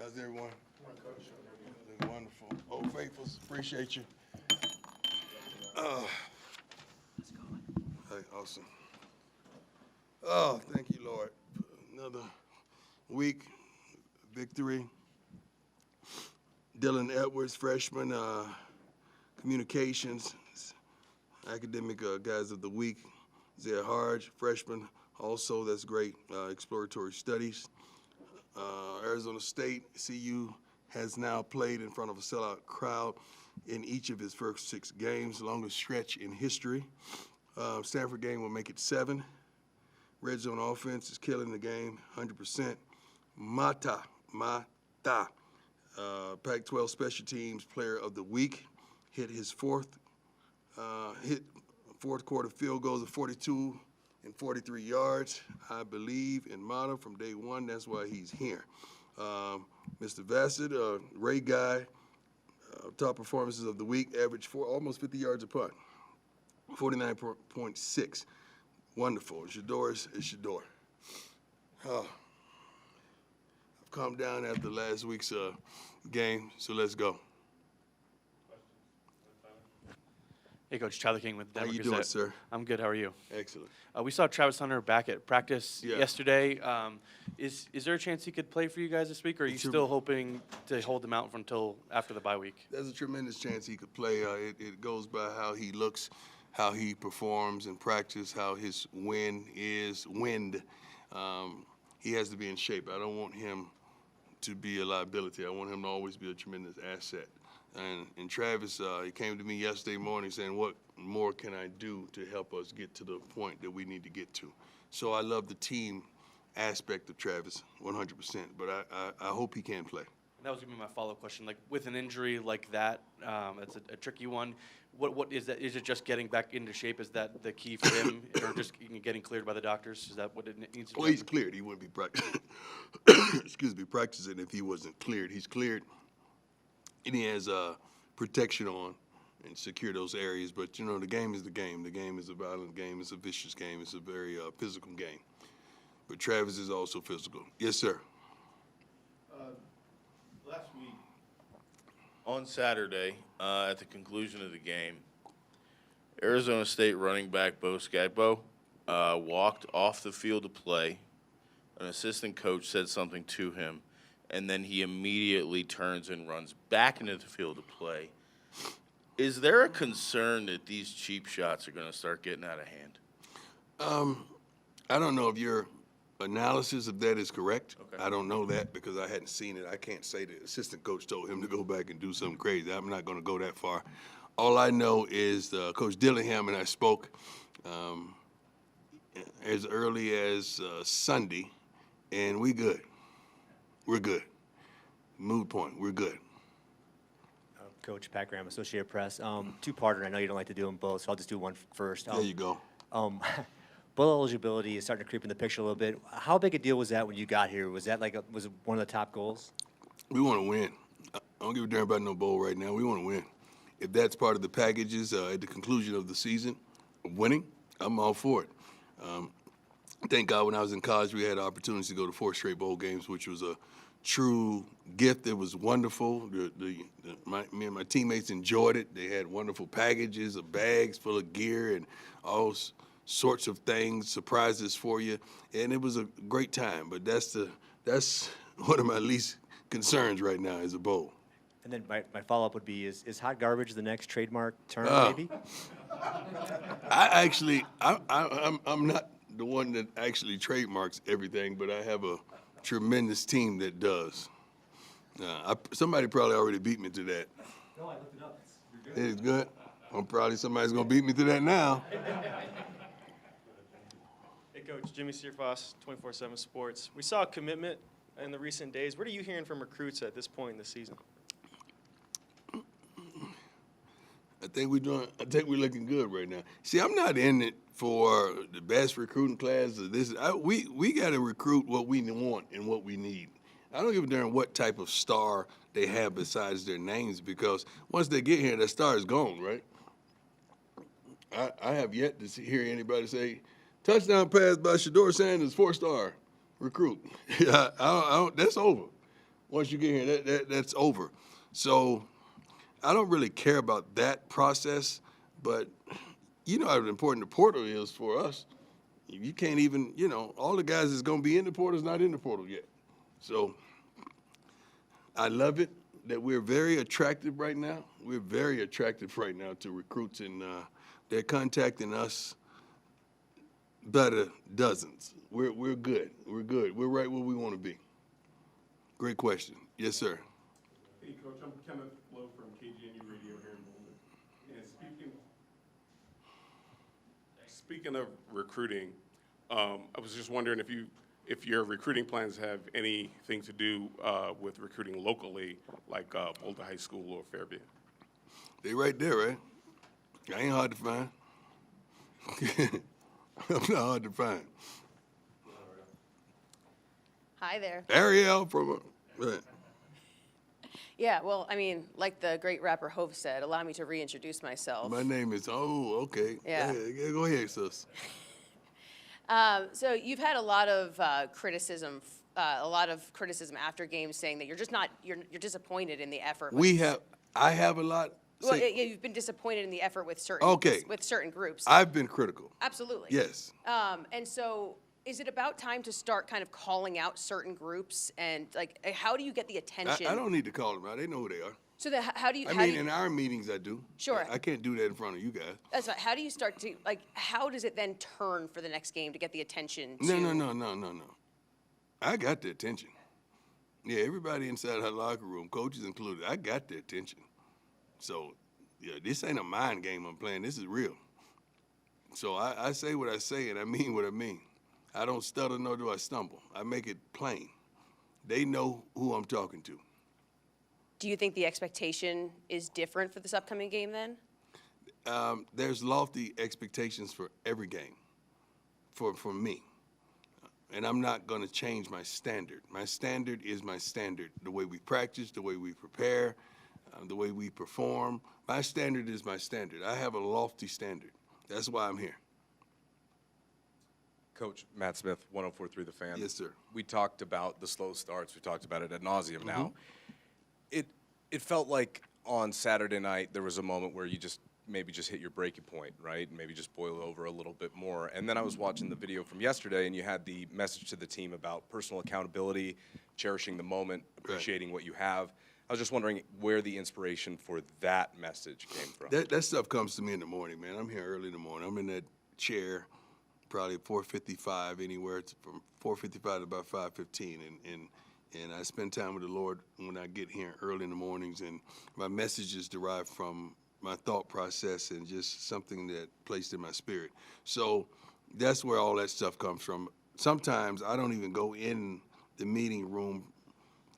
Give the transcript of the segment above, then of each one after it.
How's everyone? Wonderful. Old Faithfuls, appreciate you. Hey, awesome. Oh, thank you, Lord. Another week, victory. Dylan Edwards, freshman, communications, academic guys of the week. Zed Harge, freshman, also, that's great, exploratory studies. Arizona State, CU, has now played in front of a sellout crowd in each of his first 6 games, longest stretch in history. Stanford game will make it 7. Red zone offense is killing the game, 100%. Mata. Pac-12 Special Teams Player of the Week, hit his fourth quarter field goals of 42 and 43 yards. I believe in Mata from day one. That's why he's here. Mr. Bassett, Ray Guy, top performances of the week, averaged almost 50 yards a punt, 49.6. Wonderful. Shador is Shador. I've calmed down after last week's game, so let's go. Hey, Coach, Tyler King with Denver How you Gazette. doing, sir? I'm good. How are you? Excellent. We saw Travis Hunter back at practice Yeah. yesterday. Is there a chance he could play for you guys this week, or are you still hoping to hold him out until after the bye week? There's a tremendous chance he could play. It goes by how he looks, how he performs in practice, how his wind. He has to be in shape. I don't want him to be a liability. I want him to always be a tremendous asset. And Travis, he came to me yesterday morning saying, what more can I do to help us get to the point that we need to get to? So I love the team aspect of Travis 100%, but I hope he can play. That was going to be my follow-up question. Like, with an injury like that, it's a tricky one. What is that? Is it just getting back into shape? Is that the key for him, or just getting cleared by the doctors? Is that what it needs to be? Well, he's cleared. He wouldn't be practicing. Practicing if he wasn't cleared. He's cleared, and he has protection on and secure those areas. But, you know, the game is the game. The game is a violent game. It's a vicious game. It's a very physical game. But Travis is also physical. Yes, sir. Last week, on Saturday, at the conclusion of the game, Arizona State running back Bo Scagbo walked off the field to play. An assistant coach said something to him, and then he immediately turns and runs back into the field to play. Is there a concern that these cheap shots are going to start getting out of hand? I don't know if your analysis of that is correct. Okay. I don't know that because I hadn't seen it. I can't say the assistant coach told him to go back and do something crazy. I'm not going to go that far. All I know is Coach Dillingham and I spoke as early as Sunday, and we good. We're good. Mood point, we're good. Coach Pat Graham, Associated Press. Two-parter. I know you don't like to do them both, so I'll just do one first. There you go. Bowl eligibility is starting to creep in the picture a little bit. How big a deal was that when you got here? Was that was it one of the top goals? We want to win. I don't give a damn about no bowl right now. We want to win. If that's part of the packages at the conclusion of the season, winning, I'm all for it. Thank God when I was in college, we had the opportunity to go to 4 straight bowl games, which was a true gift. It was wonderful. Me and my teammates enjoyed it. They had wonderful packages of bags full of gear and all sorts of things, surprises for you, and it was a great time. But that's one of my least concerns right now is a bowl. And then my follow-up would be, is hot garbage the next trademark term, maybe? I'm not the one that actually trademarks everything, but I have a tremendous team that does. Somebody probably already beat me to that. No, I looked it up. It's good. Somebody's going to beat me to that now. Hey, Coach, Jimmy Searfoss, 24/7 Sports. We saw a commitment in the recent days. What are you hearing from recruits at this point in the season? I think we're looking good right now. See, I'm not in it for the best recruiting class or this. We got to recruit what we want and what we need. I don't give a damn what type of star they have besides their names, because once they get here, that star is gone, right? I have yet to hear anybody say, touchdown pass by Shador Sanders, 4-star recruit. That's over. Once you get here, that's over. So I don't really care about that process, but you know how important the portal is for us. You can't even, all the guys that's going to be in the portal is not in the portal yet. So I love it that we're very attractive right now. We're very attractive right now to recruits, and they're contacting us by the dozens. We're good. We're good. We're right where we want to be. Great question. Yes, sir. Hey, Coach, I'm Kenneth Lowe from KGNU Radio here in Boulder. And speaking of recruiting, I was just wondering if your recruiting plans have anything to do with recruiting locally, like Boulder High School or Fairview. They right there, right? I ain't hard to find. I'm not hard to find. Hi there. Ariel from right. Yeah, well, I mean, like the great rapper Hove said, allow me to reintroduce myself. My name is, okay. Yeah. Go ahead, sis. So you've had a lot of criticism after games saying that you're just not, you're disappointed in the effort. I have a lot. Well, yeah, you've been disappointed in the effort with certain groups. I've been critical. Absolutely. Yes. And so is it about time to start kind of calling out certain groups, and like how do you get the attention? I don't need to call them out. They know who they are. So how do you? In our meetings I do. Sure. I can't do that in front of you guys. That's right. How do you start to how does it then turn for the next game to get the attention? No. I got the attention. Yeah, everybody inside her locker room, coaches included, I got the attention. So, yeah, this ain't a mind game I'm playing. This is real. So I say what I say, and I mean what I mean. I don't stutter, nor do I stumble. I make it plain. They know who I'm talking to. Do you think the expectation is different for this upcoming game then? There's lofty expectations for every game, for me. And I'm not going to change my standard. My standard is my standard. The way we practice, the way we prepare, the way we perform. My standard is my standard. I have a lofty standard. That's why I'm here. Coach Matt Smith, 104.3 The Fan. Yes, sir. We talked about the slow starts. We talked about it ad nauseum now. It felt like on Saturday night there was a moment where you maybe just hit your breaking point, right? Maybe just boil over a little bit more. And then I was watching the video from yesterday, and you had the message to the team about personal accountability, cherishing the moment, appreciating what you have. I was just wondering where the inspiration for that message came from. That stuff comes to me in the morning, man. I'm here early in the morning. I'm in that chair probably 4:55, anywhere from 4:55 to about 5:15, and I spend time with the Lord when I get here early in the mornings, and my message is derived from my thought process and just something that placed in my spirit. So that's where all that stuff comes from. Sometimes I don't even go in the meeting room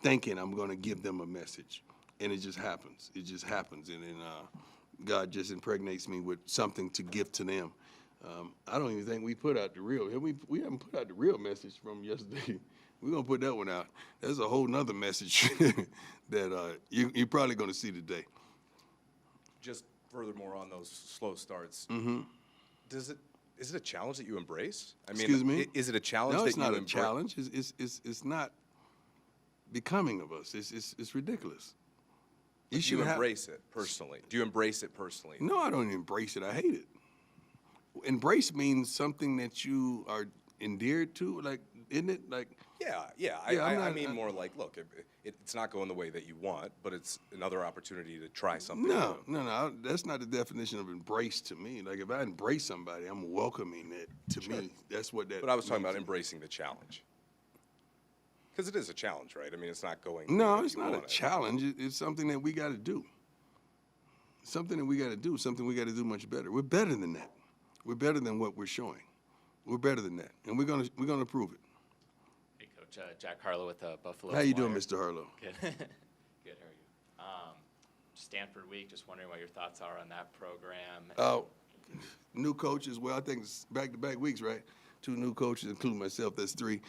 thinking I'm going to give them a message, and it just happens. It just happens, and then God just impregnates me with something to give to them. I don't even think we put out the real. We haven't put out the real message from yesterday. We're going to put that one out. That's a whole nother message that you're probably going to see today. Just furthermore on those slow starts, is it a challenge that you embrace? I mean, Excuse me? Is it a challenge No, that it's you not a embrace? challenge. It's not becoming of us. It's ridiculous. Do you embrace it personally? Do you embrace it personally? No, I don't embrace it. I hate it. Embrace means something that you are endeared to, like, isn't it? Like, Yeah. I mean more like, look, it's not going the way that you want, but it's another opportunity to try something. No. That's not the definition of embrace to me. Like, if I embrace somebody, I'm welcoming it to me. That's what that. But I was talking means about to me. embracing the challenge. Because it is a challenge, right? I mean, it's not going. No, the way it's you not a want it. challenge. It's something that we got to do. Something that we got to do. Something we got to do much better. We're better than that. We're better than what we're showing. We're better than that, and we're gonna prove it. Hey, Coach. Jack Harlow with Buffalo. How you doing, Wire. Mr. Harlow? Good. Good. How are you? Stanford week. Just wondering what your thoughts are on that program. New coach as well. I think it's back-to-back weeks, right? 2 new coaches, including myself. That's 3.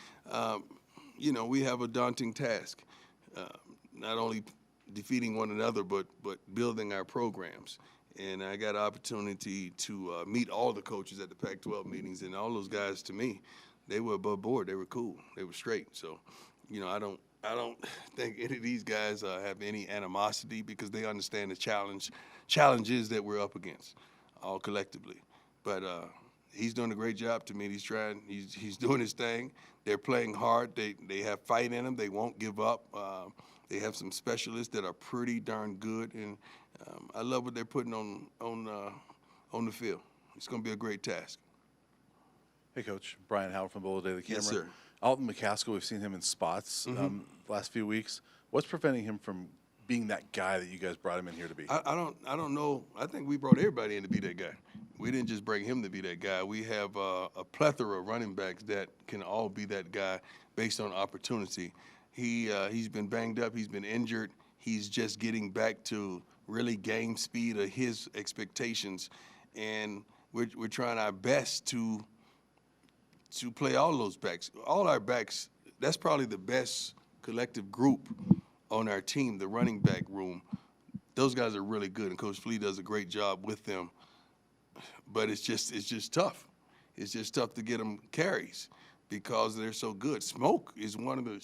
We have a daunting task. Not only defeating one another, but building our programs. And I got an opportunity to meet all the coaches at the Pac-12 meetings, and all those guys, to me, they were above board. They were cool. They were straight. So I don't think any of these guys have any animosity because they understand the challenges that we're up against, all collectively. But he's doing a great job to me. He's doing his thing. They're playing hard. They have fight in them. They won't give up. They have some specialists that are pretty darn good, and I love what they're putting on the field. It's going to be a great task. Hey, Coach. Brian Howard from Boulder Daily Camera. Yes, sir. Alton McCaskill, we've seen him in spots last few weeks. What's preventing him from being that guy that you guys brought him in here to be? I don't know. I think we brought everybody in to be that guy. We didn't just bring him to be that guy. We have a plethora of running backs that can all be that guy based on opportunity. He's been banged up. He's been injured. He's just getting back to really game speed of his expectations, and we're trying our best to play all those backs. All our backs, that's probably the best collective group on our team, the running back room. Those guys are really good, and Coach Flea does a great job with them. But it's just tough. It's just tough to get them carries because they're so good. Smoke is one of the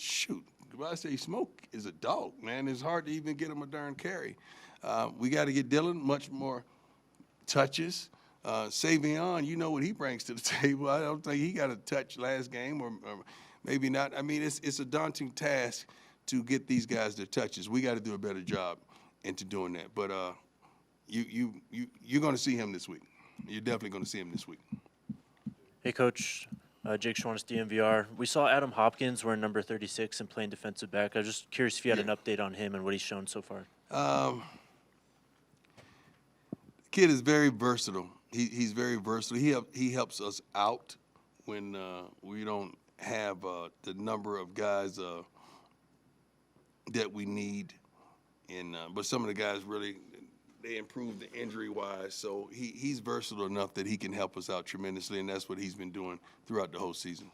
When I say Smoke is a dog, man. It's hard to even get him a darn carry. We got to get Dylan much more touches. Savion, you know what he brings to the table. I don't think he got a touch last game, or maybe not. I mean, it's a daunting task to get these guys their touches. We got to do a better job into doing that. But you're going to see him this week. You're definitely going to see him this week. Hey, Coach. Jake Schwannis, DMVR. We saw Adam Hopkins wearing number 36 and playing defensive back. I was just curious if you had an update on him and what he's shown so far. Kid is very versatile. He's very versatile. He helps us out when we don't have the number of guys that we need. And but some of the guys really, they improved the injury-wise. So he's versatile enough that he can help us out tremendously, and that's what he's been doing throughout the whole season.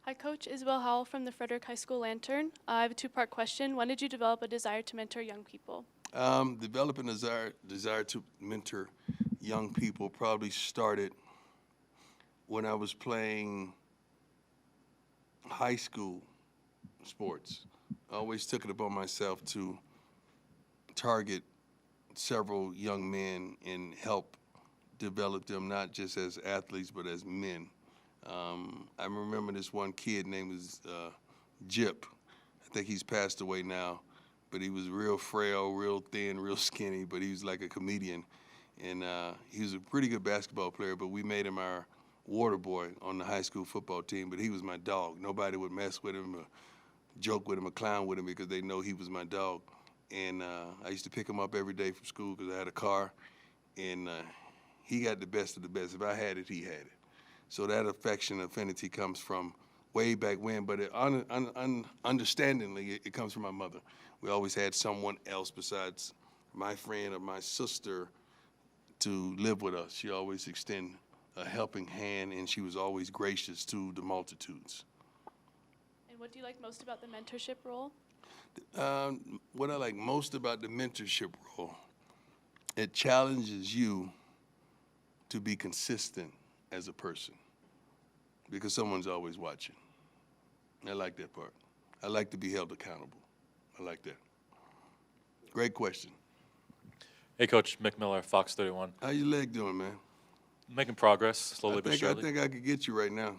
Hi, Coach. Isabel Howell from the Frederick High School Lantern. I have a two-part question. When did you develop a desire to mentor young people? Developing a desire to mentor young people probably started when I was playing high school sports. I always took it upon myself to target several young men and help develop them, not just as athletes, but as men. I remember this one kid named Jip. I think he's passed away now, but he was real frail, real thin, real skinny, but he was like a comedian. And he was a pretty good basketball player, but we made him our water boy on the high school football team, but he was my dog. Nobody would mess with him or joke with him or clown with him because they know he was my dog. And I used to pick him up every day from school because I had a car, and he got the best of the best. If I had it, he had it. So that affection, affinity comes from way back when, but understandingly, it comes from my mother. We always had someone else besides my friend or my sister to live with us. She always extended a helping hand, and she was always gracious to the multitudes. And what do you like most about the mentorship role? What I like most about the mentorship role, it challenges you to be consistent as a person because someone's always watching. I like that part. I like to be held accountable. I like that. Great question. Hey, Coach. Mick Miller, Fox 31. How your leg doing, man? Making progress, slowly but I surely. think I could get you right now.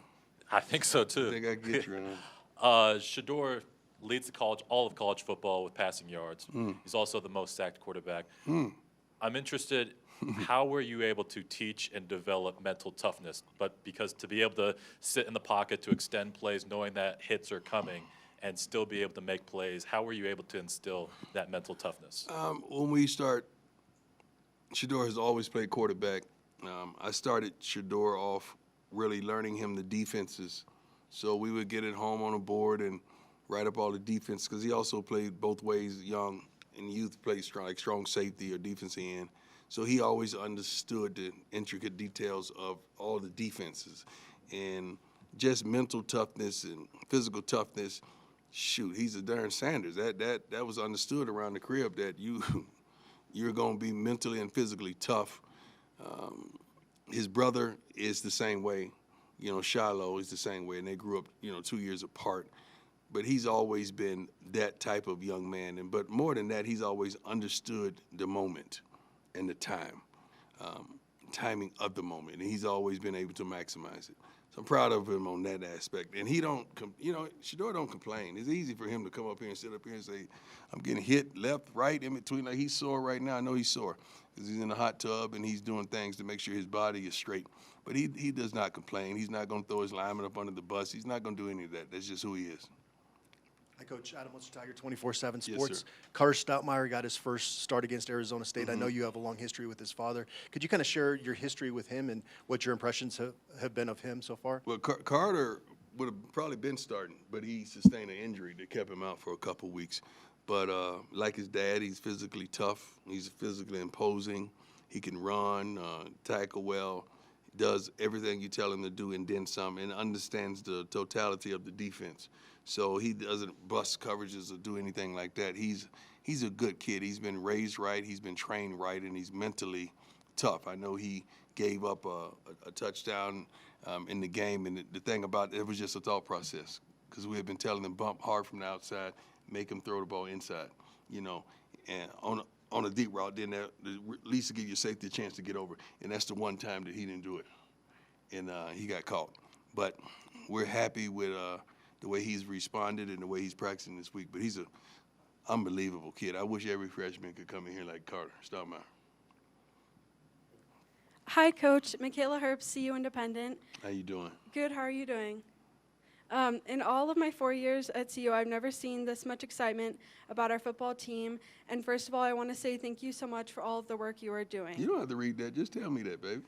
I think so, too. I think I could get you right now. Shador leads all of college football with passing yards. He's also the most sacked quarterback. I'm interested, how were you able to teach and develop mental toughness? But because to be able to sit in the pocket to extend plays knowing that hits are coming and still be able to make plays, how were you able to instill that mental toughness? When we start, Shador has always played quarterback. I started Shador off really learning him the defenses. So we would get it home on a board and write up all the defense because he also played both ways, young and youth, played strong safety or defensive end. So he always understood the intricate details of all the defenses. And just mental toughness and physical toughness, shoot, he's a darn Sanders. That was understood around the crib that you're going to be mentally and physically tough. His brother is the same way. Shiloh is the same way, and they grew up, 2 years apart. but he's always been that type of young man. But more than that, he's always understood the moment and the timing of the moment, and he's always been able to maximize it. So I'm proud of him on that aspect. And he don't, Shador don't complain. It's easy for him to come up here and sit up here and say, I'm getting hit left, right, in between. Like, he's sore right now. I know he's sore because he's in the hot tub and he's doing things to make sure his body is straight. But he does not complain. He's not going to throw his lineman up under the bus. He's not going to do any of that. That's just who he is. Hi, Coach. Adam Tiger, 24/7 Yes, Sports. sir. Carter Stoutmeyer got his first start against Arizona State. I know you have a long history with his father. Could you kind of share your history with him and what your impressions have been of him so far? Well, Carter would have probably been starting, but he sustained an injury that kept him out for a couple weeks. But like his dad, he's physically tough. He's physically imposing. He can run, tackle well, does everything you tell him to do and then some, and understands the totality of the defense. So he doesn't bust coverages or do anything like that. He's a good kid. He's been raised right. He's been trained right, and he's mentally tough. I know he gave up a touchdown in the game, and the thing about it was just a thought process because we had been telling him bump hard from the outside, make him throw the ball inside, and on a deep route, then at least to give your safety a chance to get over. And that's the one time that he didn't do it, and he got caught. But we're happy with the way he's responded and the way he's practicing this week. But he's an unbelievable kid. I wish every freshman could come in here like Carter Stoutmeyer. Hi, Coach. Michaela Herbst, CU Independent. How you doing? Good. How are you doing? In all of my 4 years at CU, I've never seen this much excitement about our football team. And first of all, I want to say thank you so much for all of the work you are doing. You don't have to read that. Just tell me that, baby.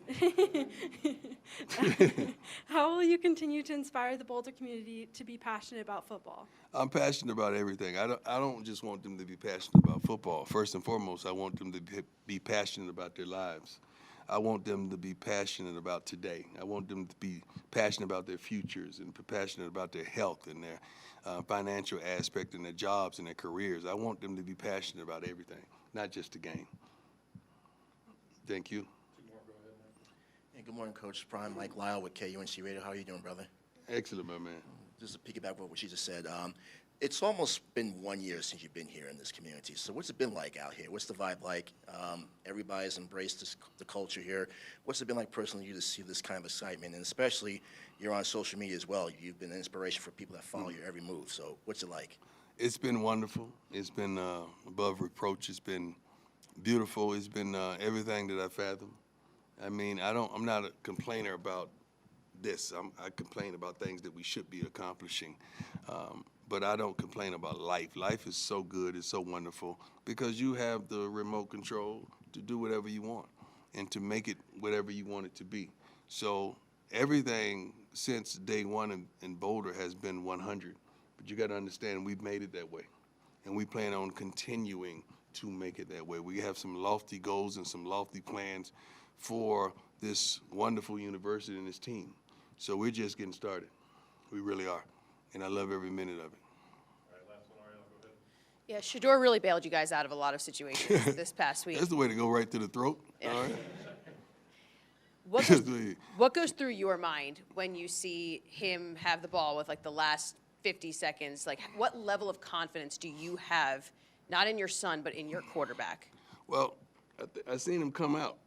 How will you continue to inspire the Boulder community to be passionate about football? I'm passionate about everything. I don't just want them to be passionate about football. First and foremost, I want them to be passionate about their lives. I want them to be passionate about today. I want them to be passionate about their futures and passionate about their health and their financial aspect and their jobs and their careers. I want them to be passionate about everything, not just the game. Thank you. Hey, good morning, Coach. Prime Mike Lyle with KUNC Radio. How are you doing, brother? Excellent, my man. Just to piggyback on what she just said, it's almost been 1 year since you've been here in this community. So what's it been like out here? What's the vibe like? Everybody's embraced the culture here. What's it been like personally you to see this kind of excitement? And especially you're on social media as well. You've been an inspiration for people that follow your every move. So what's it like? It's been wonderful. It's been above reproach. It's been beautiful. It's been everything that I fathomed. I mean, I'm not a complainer about this. I complain about things that we should be accomplishing. But I don't complain about life. Life is so good, it's so wonderful, because you have the remote control to do whatever you want and to make it whatever you want it to be. So everything since day one in Boulder has been 100. But you got to understand, we've made it that way. And we plan on continuing to make it that way. We have some lofty goals and some lofty plans for this wonderful university and this team. So we're just getting started. We really are. And I love every minute of it. Yeah, Shador really bailed you guys out of a lot of situations this past week. That's the way to go right to the throat. Yeah. All right. What goes through your mind when you see him have the ball with like the last 50 seconds? Like, what level of confidence do you have, not in your son, but in your quarterback? Well, I seen him come out.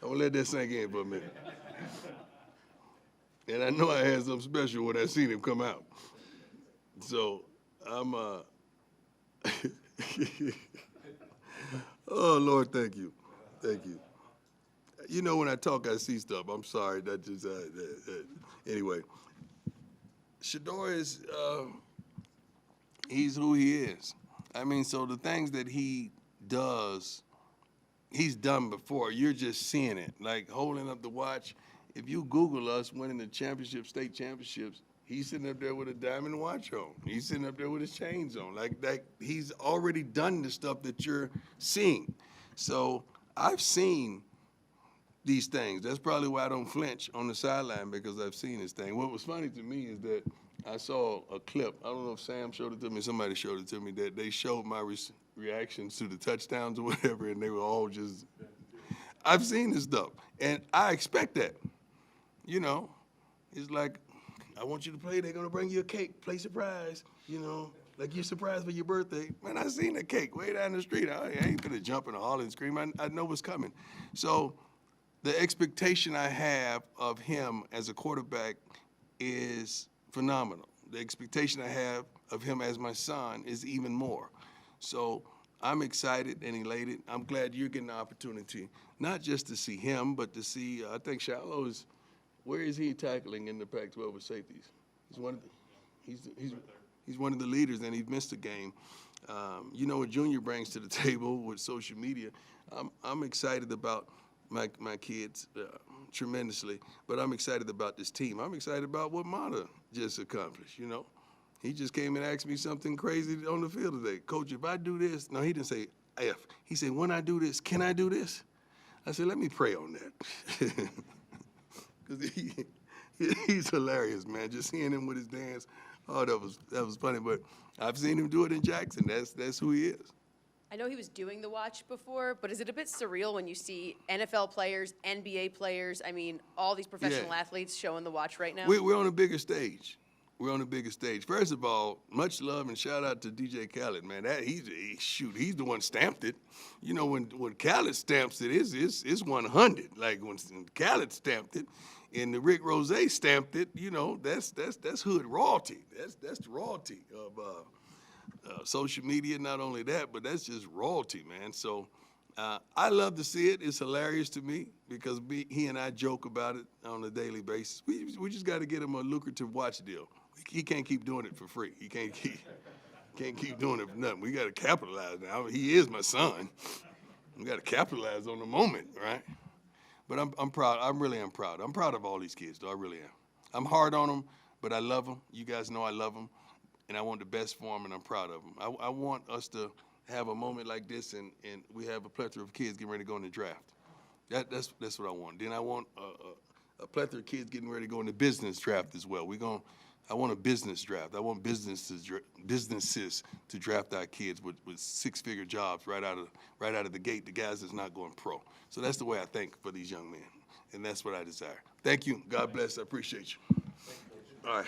I'm going to let that sink in for a minute. And I know I had something special when I seen him come out. So I'm, oh, Lord, thank you. Thank you. You know, when I talk, I see stuff. I'm sorry. That just, anyway. Shador is, he's who he is. I mean, so the things that he does, he's done before. You're just seeing it, like holding up the watch. If you Google us winning the championship, state championships, he's sitting up there with a diamond watch on. He's sitting up there with his chains on. Like he's already done the stuff that you're seeing. So I've seen these things. That's probably why I don't flinch on the sideline, because I've seen this thing. What was funny to me is that I saw a clip. I don't know if Sam showed it to me, somebody showed it to me, that they showed my reactions to the touchdowns or whatever, and they were all just, I've seen this stuff, and I expect that. You know, it's like I want you to play. They're going to bring you a cake. Play surprise, you know, like you're surprised for your birthday. Man, I seen the cake way down the street. I ain't going to jump in the hall and scream. I know what's coming. So the expectation I have of him as a quarterback is phenomenal. The expectation I have of him as my son is even more. So I'm excited and elated. I'm glad you're getting the opportunity, not just to see him, but to see, I think Shallow is, where is he tackling in the Pac-12 with safeties? He's one of the, he's one of the leaders, and he's missed a game. You know what Junior brings to the table with social media. I'm excited about my kids tremendously, but I'm excited about this team. I'm excited about what Mata just accomplished, you know. He just came and asked me something crazy on the field today. Coach, if I do this, no, he didn't say if. He said, when I do this, can I do this? I said, let me pray on that. Because he's hilarious, man. Just seeing him with his dance, oh, that was funny. But I've seen him do it in Jackson. That's who he is. I know he was doing the watch before, but is it a bit surreal when you see NFL players, NBA players, I mean, all these professional athletes showing the watch right now? We're on a bigger stage. We're on a bigger stage. First of all, much love and shout out to DJ Khaled, man. He's the one stamped it. You know, when Khaled stamps it, it's 100. Like when Khaled stamped it, and the Rick Rose stamped it, you know, that's hood royalty. That's the royalty of social media. Not only that, but that's just royalty, man. So I love to see it. It's hilarious to me because he and I joke about it on a daily basis. We just got to get him a lucrative watch deal. He can't keep doing it for free. He can't keep doing it for nothing. We got to capitalize now. He is my son. We got to capitalize on the moment, right? But I'm proud. I really am proud. I'm proud of all these kids, though. I really am. I'm hard on them, but I love them. You guys know I love them, and I want the best for them, and I'm proud of them. I want us to have a moment like this, and we have a plethora of kids getting ready to go in the draft. That's what I want. Then I want a plethora of kids getting ready to go in the business draft as well. I want a business draft. I want businesses to draft our kids with six-figure jobs right out of the gate. The guys that's not going pro. So that's the way I think for these young men, and that's what I desire. Thank you. God bless. I appreciate you. All right.